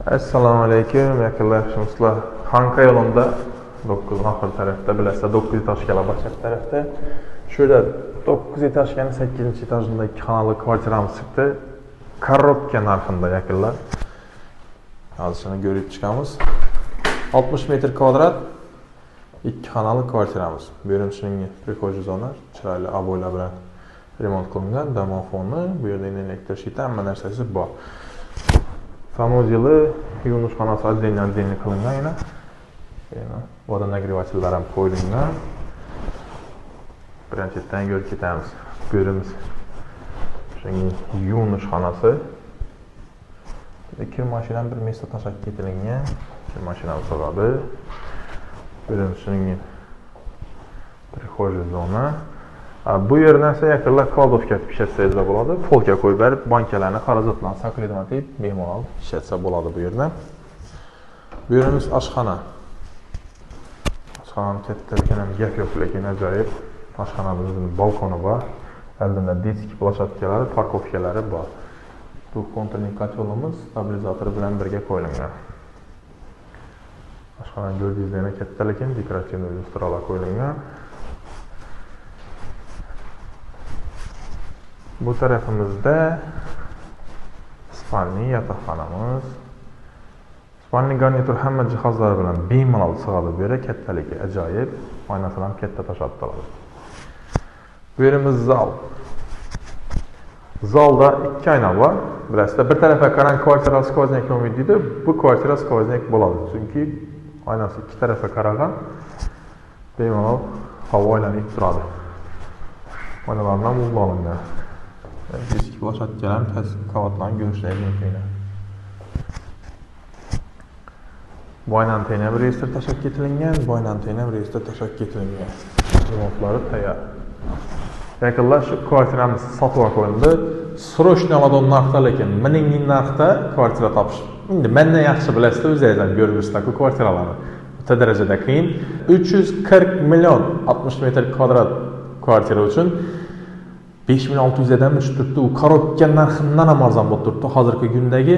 Assalomu alaykum, yaqinlashimizlar. Xanqa yo'lida 9 oxir tarafda, bilasizlar, 9 etajga boshqa tarafda. Shurada 9 etajning 8-etajida 2 xonali kvartiramiz chiqdi. Korobka narxida yaqinlar. Hozir shuni ko'rib chiqamiz. 60 metr kvadrat 2 xonali kvartiramiz. Bu yerim shuningdek prixo'ja zona, chiroyli aboylar bilan remont qilingan, domofonni, bu yerda elektr shiti, hamma narsasi bor. Sanuzeli, yuvinish отдельно qilingan yana. Voda nagrevachilar ham qo'yilgan. Birinchidan ko'rib ketamiz. Ko'rimiz. Shunga yuvinish xonasi. Kir mashinam bir mesda tashlab ketilgan. Kir mashinam sig'adi. Ko'rimiz shunga prixo'ja zona. Bu yerdan esa yaqinlar kladovka ishlatsangiz bo'ladi. Polka qo'yib berib, bankalarni, xarajatlarni saqlaydigan deb bemalol ishlatsa bo'ladi bu yerdan. Bu yerimiz oshxona. Oshxonaning kattaligini ham gap yo'q, lekin ajoyib. Oshxonamizning balkoni bor. Oldinda детский площадкалari, parkovkalari bor. Bu kontrning kotolimiz stabilizator bilan birga qo'yilgan. Oshxonaning ko'rdingizlar katta, lekin dekorativ illyustratsiyalar qo'yilgan. Bu tarafimizda spalni yotoqxonamiz. Spalni garnitur hamma jihozlar bilan bemalol sig'adi. Bu yerga kattaligi ajoyib. Oynasi ham katta tashlab turadi. Bu yerimiz zal. Zalda 2 oyna bor. Bilasizlar, bir tarafga qarang kvartira skvoznik bo'lmaydi deydi. Bu kvartira skvoznik bo'ladi. Chunki oynasi 2 tarafga qaragan bemalol havo aylanib turadi. Oynalardan buzlangan. Eski plashadkalar qavatlarni ko'rishingiz mumkin. Boyna antena bir reestr tashlab ketilgan, boyna antena bir reestr tashlab ketilgan. Remontlari tayyor. Yaqinlar shu kvartiramiz sotib qo'yildi. Srochniy oladigan narxda, lekin miningning narxda kvartira topish. Endi mendan yaxshi bilasizlar, o'zingizlar ko'ribsizlar ku kvartiralarni. O'ta darajada qiyin. 340 million 60 metr kvadrat kvartira uchun 5600 dan tushib turibdi. U korobka narxidan ham arzon bo'lib turibdi hozirgi kundagi.